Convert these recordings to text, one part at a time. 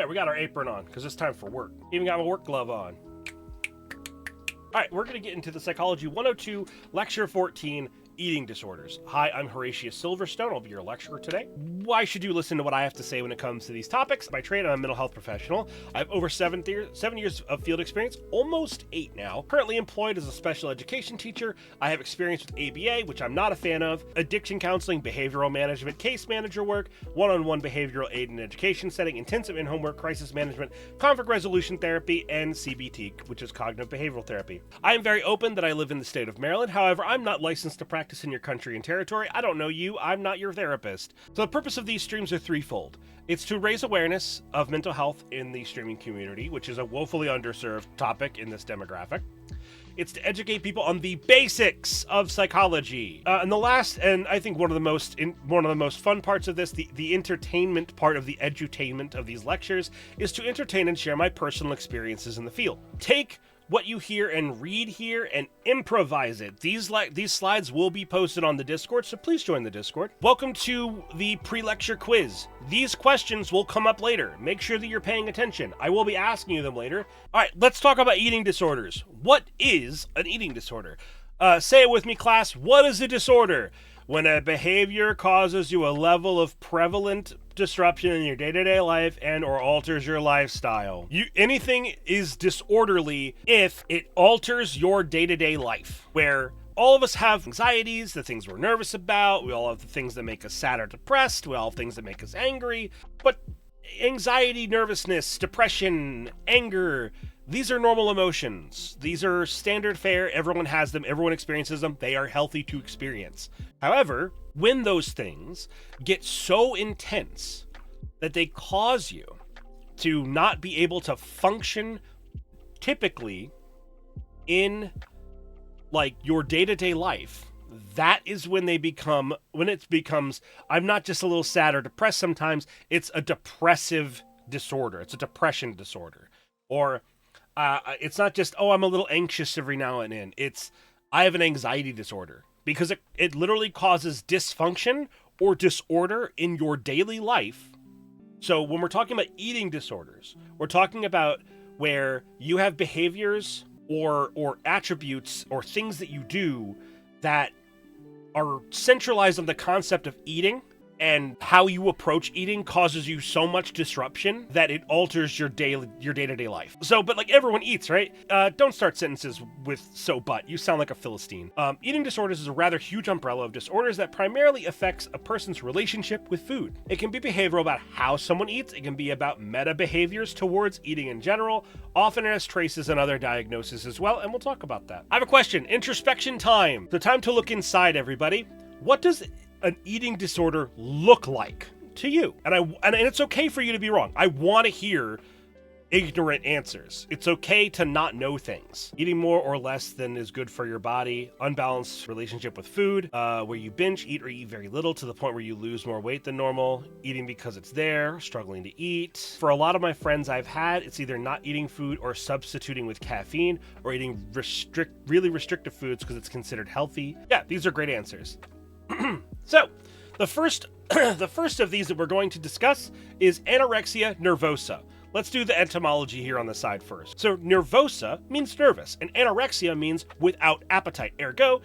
All right, we got our apron on because it's time for work. Even got my work glove on. All right, we're going to get into the Psychology 102, Lecture 14, Eating Disorders. Hi, I'm Horatius Silverstone. I'll be your lecturer today. Why should you listen to what I have to say when it comes to these topics? By trade, I'm a mental health professional. I have over 7 years of field experience, almost 8 now. Currently employed as a special education teacher. I have experience with ABA, which I'm not a fan of, addiction counseling, behavioral management, case manager work, one-on-one behavioral aid in education setting, intensive in homework, crisis management, conflict resolution therapy, and CBT, which is cognitive behavioral therapy. I am very open that I live in the state of Maryland. However, I'm not licensed to practice in your country and territory. I don't know you. I'm not your therapist. So the purpose of these streams are threefold. It's to raise awareness of mental health in the streaming community, which is a woefully underserved topic in this demographic. It's to educate people on the basics of psychology. And the last, and I think one of the most fun parts of this, the entertainment part of the edutainment of these lectures, is to entertain and share my personal experiences in the field. Take what you hear and read here and improvise it. These slides will be posted on the Discord, so please join the Discord. Welcome to the pre-lecture quiz. These questions will come up later. Make sure that you're paying attention. I will be asking you them later. All right, let's talk about eating disorders. What is an eating disorder? Say it with me, class. What is a disorder? When a behavior causes you a level of prevalent disruption in your day-to-day life and or alters your lifestyle. Anything is disorderly if it alters your day-to-day life, where all of us have anxieties, the things we're nervous about, we all have the things that make us sad or depressed, we all have things that make us angry, but anxiety, nervousness, depression, anger, these are normal emotions. These are standard fare. Everyone has them. Everyone experiences them. They are healthy to experience. However, when those things get so intense that they cause you to not be able to function typically in like your day-to-day life, that is when it becomes, I'm not just a little sad or depressed sometimes, it's a depressive disorder. It's a depression disorder. Or it's not just, I'm a little anxious every now and then. It's, I have an anxiety disorder, because it literally causes dysfunction or disorder in your daily life. So when we're talking about eating disorders, we're talking about where you have behaviors or attributes or things that you do that are centralized on the concept of eating, and how you approach eating causes you so much disruption that it alters your day-to-day life. So, but like everyone eats, right? Don't start sentences with "so but." You sound like a Philistine. Eating disorders is a rather huge umbrella of disorders that primarily affects a person's relationship with food. It can be behavioral about how someone eats. It can be about meta behaviors towards eating in general. Often it has traces and other diagnoses as well, and we'll talk about that. I have a question. Introspection time. The time to look inside, everybody. What does an eating disorder look like to you? And it's okay for you to be wrong. I want to hear ignorant answers. It's okay to not know things. Eating more or less than is good for your body, unbalanced relationship with food, where you binge eat or eat very little to the point where you lose more weight than normal, eating because it's there, struggling to eat. For a lot of my friends I've had, it's either not eating food or substituting with caffeine, or eating really restrictive foods because it's considered healthy. Yeah, these are great answers. So, the first of these that we're going to discuss is anorexia nervosa. Let's do the etymology here on the side first. So, nervosa means nervous, and anorexia means without appetite. Ergo,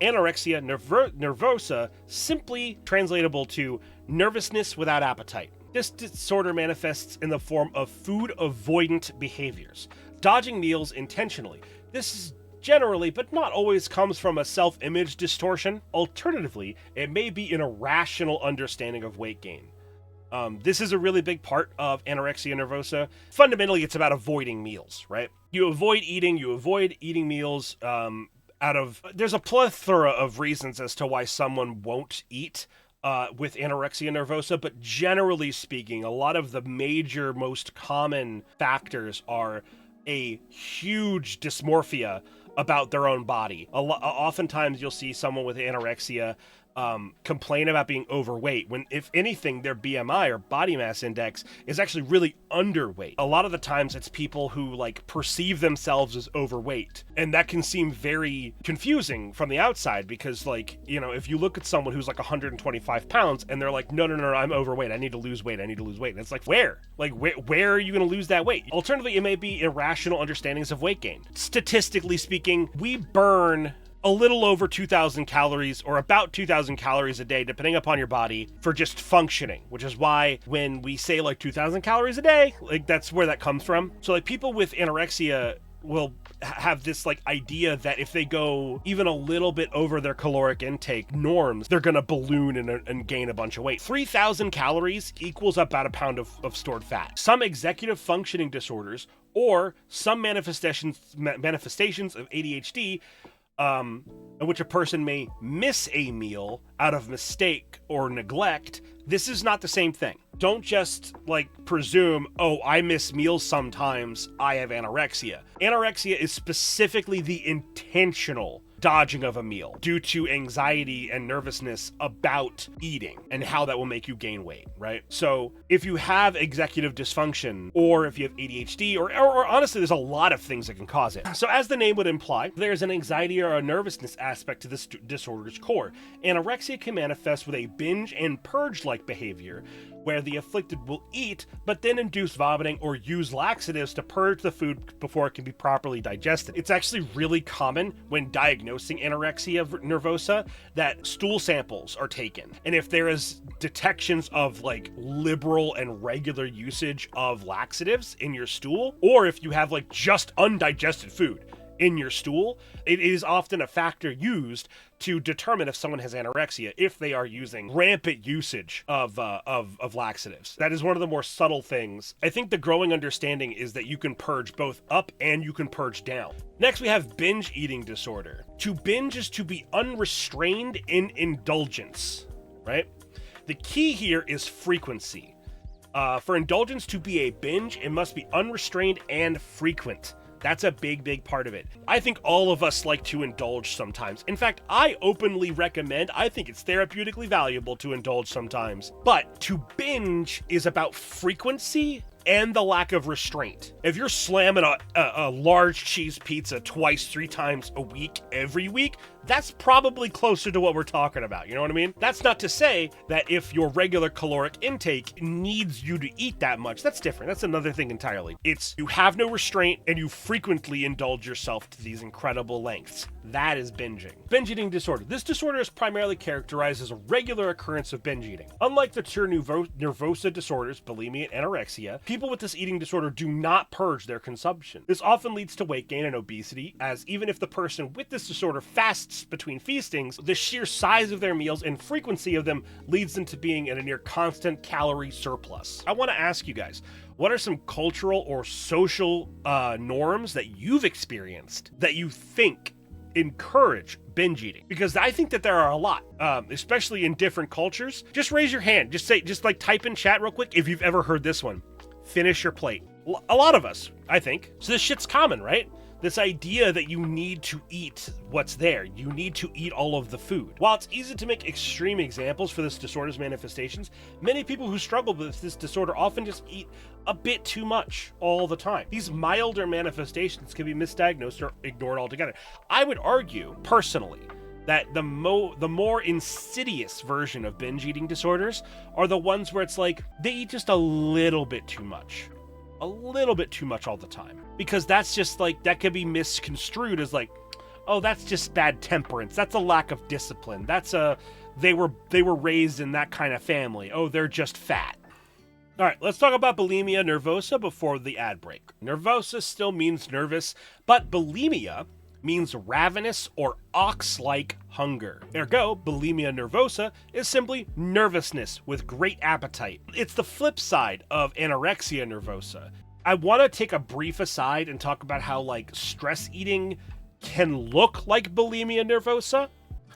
anorexia nervosa, simply translatable to nervousness without appetite. This disorder manifests in the form of food-avoidant behaviors, dodging meals intentionally. This is generally, but not always, comes from a self-image distortion. Alternatively, it may be an irrational understanding of weight gain. This is a really big part of anorexia nervosa. Fundamentally, it's about avoiding meals, right? You avoid eating meals there's a plethora of reasons as to why someone won't eat with anorexia nervosa, but generally speaking, a lot of the major, most common factors are a huge dysmorphia about their own body. Oftentimes you'll see someone with anorexia complain about being overweight when, if anything, their BMI or body mass index is actually really underweight. A lot of the times it's people who like perceive themselves as overweight, and that can seem very confusing from the outside because, like, you know, if you look at someone who's like 125 pounds and they're like, no, I'm overweight, I need to lose weight, and it's like, where are you going to lose that weight? Alternatively, it may be irrational understandings of weight gain. Statistically speaking, we burn a little over 2,000 calories or about 2,000 calories a day, depending upon your body, for just functioning, which is why when we say like 2,000 calories a day, like that's where that comes from. So like people with anorexia will have this like idea that if they go even a little bit over their caloric intake norms, they're gonna balloon and gain a bunch of weight. 3,000 calories equals about a pound of stored fat. Some executive functioning disorders or some manifestations of ADHD, in which a person may miss a meal out of mistake or neglect, this is not the same thing. Don't just like presume, oh, I miss meals sometimes, I have anorexia. Anorexia is specifically the intentional dodging of a meal due to anxiety and nervousness about eating and how that will make you gain weight, right? So if you have executive dysfunction or if you have ADHD or honestly, there's a lot of things that can cause it. So as the name would imply, there's an anxiety or a nervousness aspect to this disorder's core. Anorexia can manifest with a binge and purge-like behavior where the afflicted will eat, but then induce vomiting or use laxatives to purge the food before it can be properly digested. It's actually really common when diagnosing anorexia nervosa that stool samples are taken. And if there is detections of like liberal and regular usage of laxatives in your stool, or if you have like just undigested food in your stool, it is often a factor used to determine if someone has anorexia if they are using rampant usage of laxatives. That is one of the more subtle things. I think the growing understanding is that you can purge both up and you can purge down. Next, we have binge eating disorder. To binge is to be unrestrained in indulgence, right? The key here is frequency. For indulgence to be a binge, it must be unrestrained and frequent. That's a big part of it. I think all of us like to indulge sometimes. In fact, I openly recommend, I think it's therapeutically valuable to indulge sometimes. But to binge is about frequency and the lack of restraint. If you're slamming a large cheese pizza twice, 3 times a week, every week, that's probably closer to what we're talking about. You know what I mean? That's not to say that if your regular caloric intake needs you to eat that much, that's different. That's another thing entirely. It's you have no restraint and you frequently indulge yourself to these incredible lengths. That is binging. Binge eating disorder. This disorder is primarily characterized as a regular occurrence of binge eating. Unlike the two nervosa disorders, bulimia and anorexia, people with this eating disorder do not purge their consumption. This often leads to weight gain and obesity, as even if the person with this disorder fasts between feastings, the sheer size of their meals and frequency of them leads them to being in a near constant calorie surplus. I want to ask you guys, what are some cultural or social norms that you've experienced that you think encourage binge eating? Because I think that there are a lot, especially in different cultures. Just raise your hand. Just like type in chat real quick if you've ever heard this one. Finish your plate. A lot of us, I think. So this shit's common, right? This idea that you need to eat what's there. You need to eat all of the food. While it's easy to make extreme examples for this disorder's manifestations, many people who struggle with this disorder often just eat a bit too much all the time. These milder manifestations can be misdiagnosed or ignored altogether. I would argue, personally, that the more insidious version of binge eating disorders are the ones where it's like they eat just a little bit too much. A little bit too much all the time. Because that's just like, that could be misconstrued as like, oh, that's just bad temperance. That's a lack of discipline. That's they were raised in that kind of family. Oh, they're just fat. All right, let's talk about bulimia nervosa before the ad break. Nervosa still means nervous, but bulimia means ravenous or ox-like hunger. Ergo, bulimia nervosa is simply nervousness with great appetite. It's the flip side of anorexia nervosa. I want to take a brief aside and talk about how like stress eating can look like bulimia nervosa.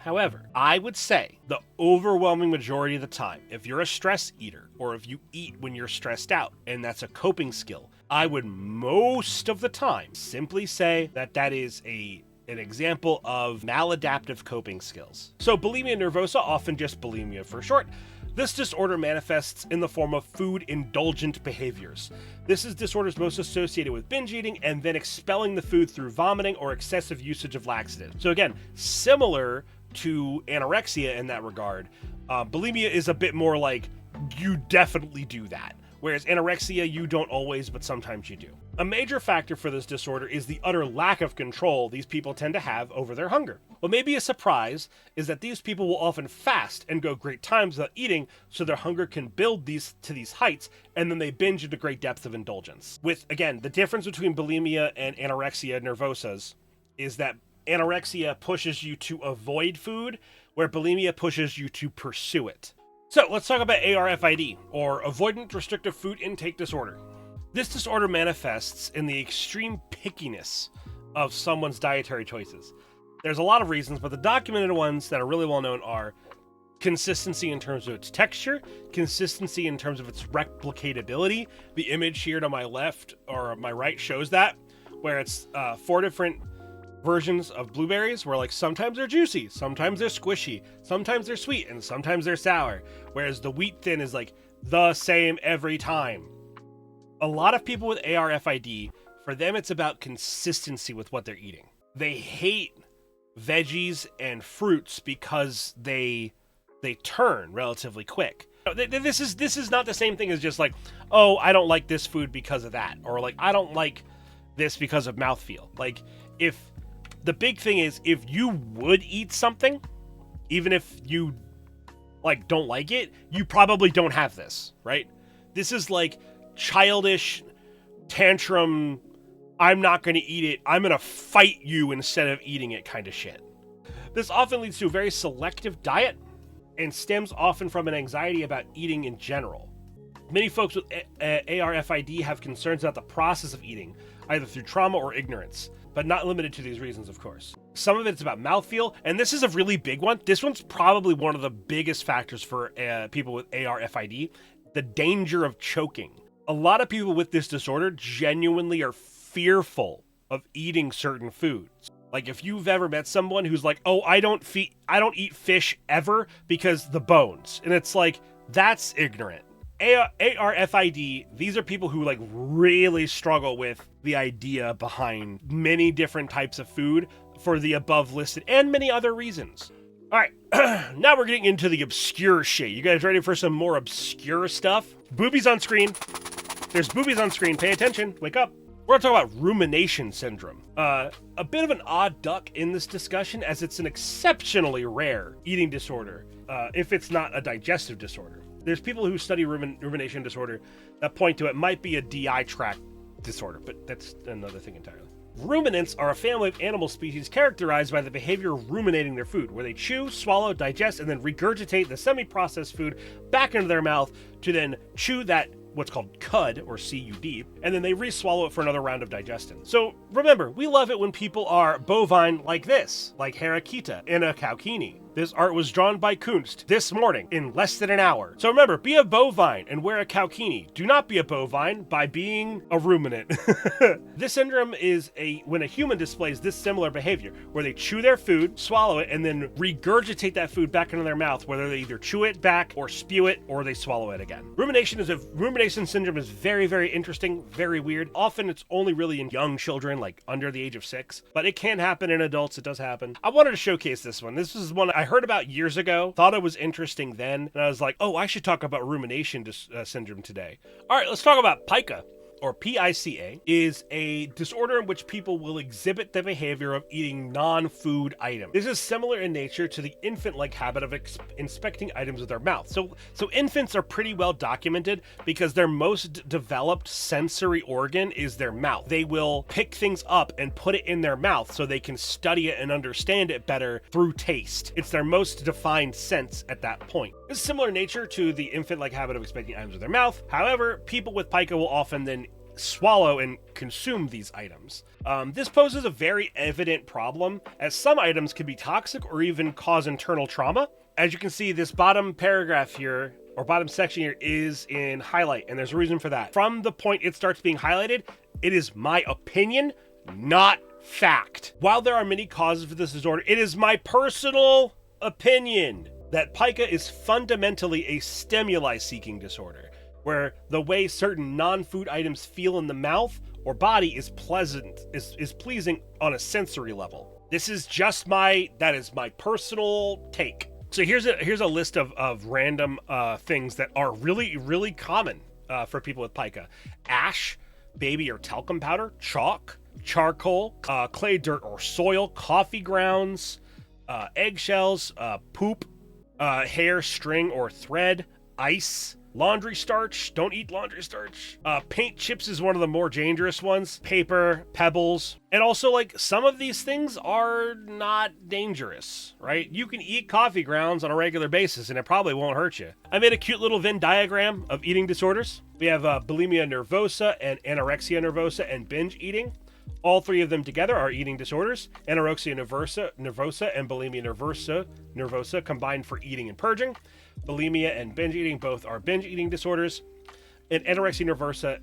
However, I would say the overwhelming majority of the time, if you're a stress eater or if you eat when you're stressed out and that's a coping skill, I would most of the time simply say that that is a an example of maladaptive coping skills. So bulimia nervosa, often just bulimia for short, this disorder manifests in the form of food indulgent behaviors. This is disorders most associated with binge eating and then expelling the food through vomiting or excessive usage of laxatives. So again, similar to anorexia in that regard, bulimia is a bit more like, you definitely do that. Whereas anorexia, you don't always, but sometimes you do. A major factor for this disorder is the utter lack of control these people tend to have over their hunger. What may be a surprise is that these people will often fast and go great times without eating so their hunger can build to these heights, and then they binge into great depths of indulgence. With, again, the difference between bulimia and anorexia nervosas is that anorexia pushes you to avoid food, where bulimia pushes you to pursue it. So let's talk about ARFID, or Avoidant Restrictive Food Intake Disorder. This disorder manifests in the extreme pickiness of someone's dietary choices. There's a lot of reasons, but the documented ones that are really well known are consistency in terms of its texture, consistency in terms of its replicatability. The image here to my left or my right shows that, where it's 4 different versions of blueberries where, like, sometimes they're juicy, sometimes they're squishy, sometimes they're sweet, and sometimes they're sour, whereas the wheat thin is like the same every time. A lot of people with ARFID, for them it's about consistency with what they're eating. They hate veggies and fruits because they turn relatively quick. This is not the same thing as just like, oh, I don't like this food because of that, or like, I don't like this because of mouthfeel. Like, if the big thing is, if you would eat something, even if you like don't like it, you probably don't have this, right? This is like childish tantrum, I'm not going to eat it, I'm going to fight you instead of eating it kind of shit. This often leads to a very selective diet and stems often from an anxiety about eating in general. Many folks with ARFID have concerns about the process of eating, either through trauma or ignorance, but not limited to these reasons, of course. Some of it's about mouthfeel, and this is a really big one. This one's probably one of the biggest factors for people with ARFID, the danger of choking. A lot of people with this disorder genuinely are fearful of eating certain foods. Like, if you've ever met someone who's like, oh, I don't eat fish ever because the bones. And it's like, that's ignorant. ARFID, these are people who like really struggle with the idea behind many different types of food for the above listed and many other reasons. All right, now we're getting into the obscure shit. You guys ready for some more obscure stuff? Boobies on screen. There's boobies on screen. Pay attention. Wake up. We're going to talk about rumination syndrome. A bit of an odd duck in this discussion, as it's an exceptionally rare eating disorder, if it's not a digestive disorder. There's people who study rumination disorder that point to it might be a DI tract disorder, but that's another thing entirely. Ruminants are a family of animal species characterized by the behavior of ruminating their food, where they chew, swallow, digest, and then regurgitate the semi-processed food back into their mouth to then chew that what's called cud, or CUD, and then they re-swallow it for another round of digestion. So remember, we love it when people are bovine like this, like Herakita in a Kaukini. This art was drawn by Kunst this morning in less than an hour. So remember, be a bovine and wear a Kaukini. Do not be a bovine by being a ruminant. This syndrome is when a human displays this similar behavior, where they chew their food, swallow it, and then regurgitate that food back into their mouth, whether they either chew it back or spew it, or they swallow it again. Rumination syndrome is very, very interesting, very weird. Often it's only really in young children, like under the age of 6, but it can happen in adults. It does happen. I wanted to showcase this one. This is one I heard about years ago, thought it was interesting then, and I was like, oh, I should talk about rumination syndrome today. All right, let's talk about pica, or PICA, is a disorder in which people will exhibit the behavior of eating non-food items. This is similar in nature to the infant-like habit of inspecting items with their mouth. So infants are pretty well documented because their most developed sensory organ is their mouth. They will pick things up and put it in their mouth so they can study it and understand it better through taste. It's their most defined sense at that point. It's similar in nature to the infant-like habit of inspecting items with their mouth. However, people with pica will often then swallow and consume these items. This poses a very evident problem, as some items can be toxic or even cause internal trauma. As you can see, this bottom paragraph here, or bottom section here, is in highlight, and there's a reason for that. From the point it starts being highlighted, it is my opinion, not fact. While there are many causes for this disorder, it is my personal opinion that pica is fundamentally a stimuli-seeking disorder, where the way certain non-food items feel in the mouth or body is pleasing on a sensory level. This is just my personal take. So here's a list of random things that are really, really common for people with pica: ash, baby or talcum powder, chalk, charcoal, clay, dirt or soil, coffee grounds, eggshells, poop, hair, string or thread, ice, laundry starch. Don't eat laundry starch. Paint chips is one of the more dangerous ones. Paper, pebbles. And also, like, some of these things are not dangerous, right? You can eat coffee grounds on a regular basis and it probably won't hurt you. I made a cute little Venn diagram of eating disorders. We have bulimia nervosa and anorexia nervosa and binge eating. All three of them together are eating disorders. Anorexia nervosa and bulimia nervosa combined for eating and purging. Bulimia and binge eating both are binge eating disorders. And anorexia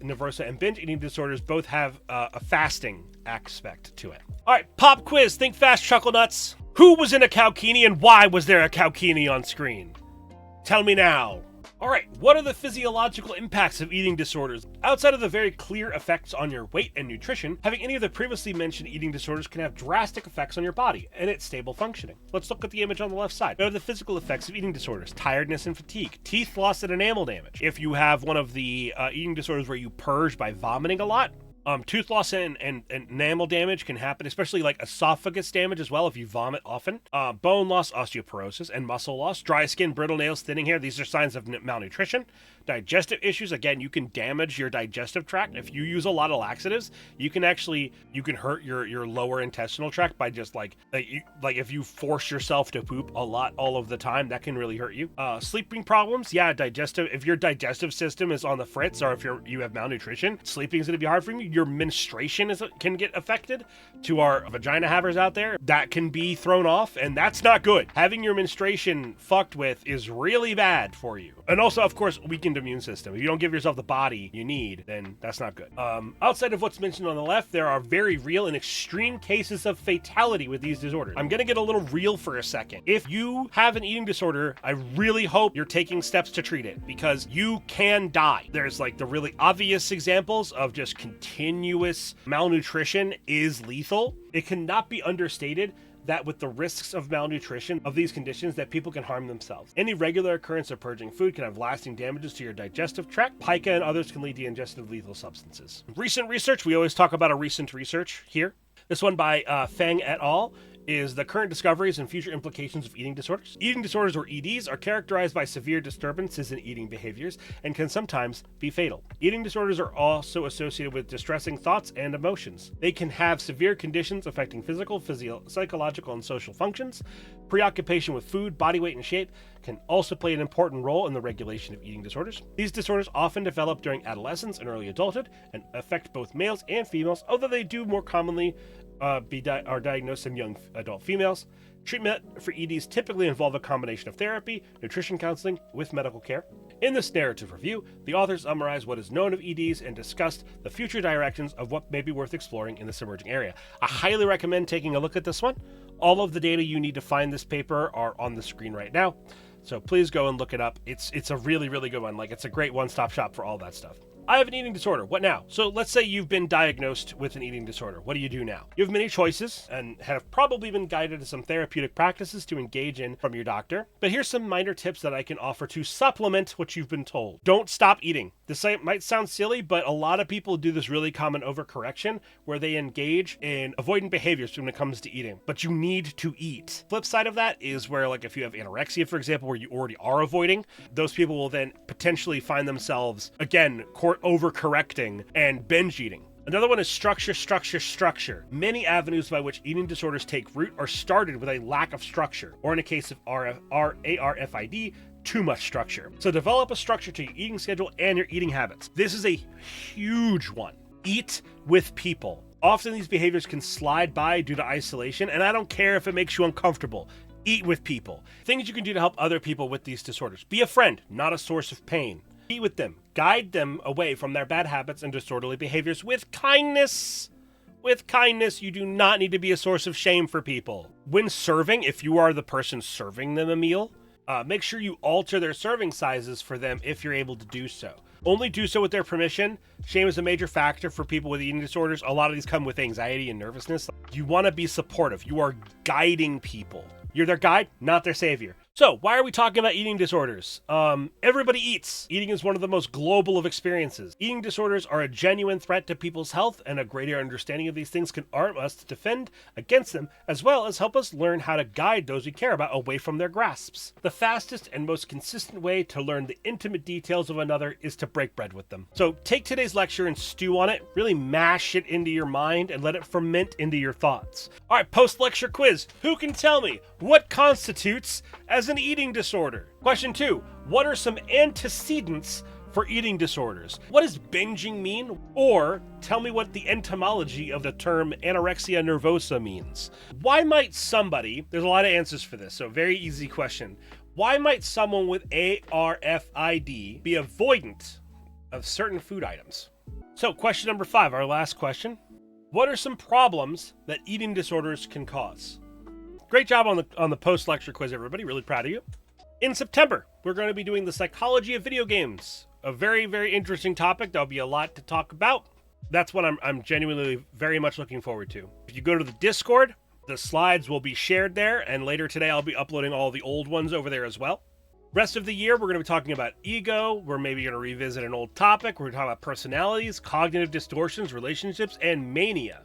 nervosa and binge eating disorders both have a fasting aspect to it. All right, pop quiz. Think fast, chuckle nuts. Who was in a Cowkini and why was there a Cowkini on screen? Tell me now. All right, what are the physiological impacts of eating disorders? Outside of the very clear effects on your weight and nutrition, having any of the previously mentioned eating disorders can have drastic effects on your body and its stable functioning. Let's look at the image on the left side. What are the physical effects of eating disorders? Tiredness and fatigue, teeth loss and enamel damage. If you have one of the eating disorders where you purge by vomiting a lot, tooth loss and enamel damage can happen, especially like esophagus damage as well if you vomit often. Bone loss, osteoporosis, and muscle loss. Dry skin, brittle nails, thinning hair. These are signs of malnutrition. Digestive issues. Again, you can damage your digestive tract. If you use a lot of laxatives, you can hurt your lower intestinal tract by just like if you force yourself to poop a lot all of the time, that can really hurt you. Sleeping problems. Yeah, if your digestive system is on the fritz, or if you have malnutrition, sleeping is going to be hard for you. Your menstruation can get affected. To our vagina havers out there, that can be thrown off, and that's not good. Having your menstruation fucked with is really bad for you. And also, of course, weakened immune system. If you don't give yourself the body you need, then that's not good. Outside of what's mentioned on the left, there are very real and extreme cases of fatality with these disorders. I'm gonna get a little real for a second. If you have an eating disorder, I really hope you're taking steps to treat it, because you can die. There's like the really obvious examples of just continuous malnutrition is lethal. It cannot be understated that with the risks of malnutrition of these conditions, that people can harm themselves. Any regular occurrence of purging food can have lasting damages to your digestive tract. Pica and others can lead to ingestion of lethal substances. Recent research, we always talk about a recent research here. This one by Feng et al. Is the current discoveries and future implications of eating disorders. Eating disorders, or EDs, are characterized by severe disturbances in eating behaviors and can sometimes be fatal. Eating disorders are also associated with distressing thoughts and emotions. They can have severe conditions affecting physical, psychological, and social functions. Preoccupation with food, body weight, and shape can also play an important role in the regulation of eating disorders. These disorders often develop during adolescence and early adulthood and affect both males and females, although they do more commonly are diagnosed in young adult females. Treatment for EDs typically involve a combination of therapy, nutrition counseling, with medical care. In this narrative review, the authors summarize what is known of EDs and discussed the future directions of what may be worth exploring in this emerging area. I highly recommend taking a look at this one. All of the data you need to find this paper are on the screen right now, so please go and look it up. It's a really, really good one. Like, it's a great one-stop shop for all that stuff. I have an eating disorder. What now? So let's say you've been diagnosed with an eating disorder. What do you do now? You have many choices and have probably been guided to some therapeutic practices to engage in from your doctor. But here's some minor tips that I can offer to supplement what you've been told. Don't stop eating. This might sound silly, but a lot of people do this really common overcorrection where they engage in avoidant behaviors when it comes to eating. But you need to eat. Flip side of that is where, like, if you have anorexia, for example, where you already are avoiding, those people will then potentially find themselves, again, overcorrecting and binge eating. Another one is structure. Many avenues by which eating disorders take root are started with a lack of structure, or in a case of ARFID, too much structure. So develop a structure to your eating schedule and your eating habits. This is a huge one. Eat with people. Often these behaviors can slide by due to isolation, and I don't care if it makes you uncomfortable. Eat with people. Things you can do to help other people with these disorders. Be a friend, not a source of pain. Eat with them. Guide them away from their bad habits and disorderly behaviors with kindness. with kindness. You do not need to be a source of shame for people. When serving, if you are the person serving them a meal, make sure you alter their serving sizes for them if you're able to do so. Only do so with their permission. Shame is a major factor for people with eating disorders. A lot of these come with anxiety and nervousness. You want to be supportive. You are guiding people. You're their guide, not their savior. So, why are we talking about eating disorders? Everybody eats. Eating is one of the most global of experiences. Eating disorders are a genuine threat to people's health, and a greater understanding of these things can arm us to defend against them, as well as help us learn how to guide those we care about away from their grasps. The fastest and most consistent way to learn the intimate details of another is to break bread with them. So, take today's lecture and stew on it, really mash it into your mind, and let it ferment into your thoughts. All right, post-lecture quiz. Who can tell me what constitutes as an eating disorder? Question 2. What are some antecedents for eating disorders? What does binging mean? Or tell me what the etymology of the term anorexia nervosa means. Why might somebody, there's a lot of answers for this, so very easy question. Why might someone with ARFID be avoidant of certain food items? So question number 5, our last question. What are some problems that eating disorders can cause? Great job on the post-lecture quiz, everybody. Really proud of you. In September, we're going to be doing the psychology of video games. A very, very interesting topic. There'll be a lot to talk about. That's what I'm genuinely very much looking forward to. If you go to the Discord, the slides will be shared there, and later today I'll be uploading all the old ones over there as well. Rest of the year, we're going to be talking about ego. We're maybe going to revisit an old topic. We're going to talk about personalities, cognitive distortions, relationships, and mania.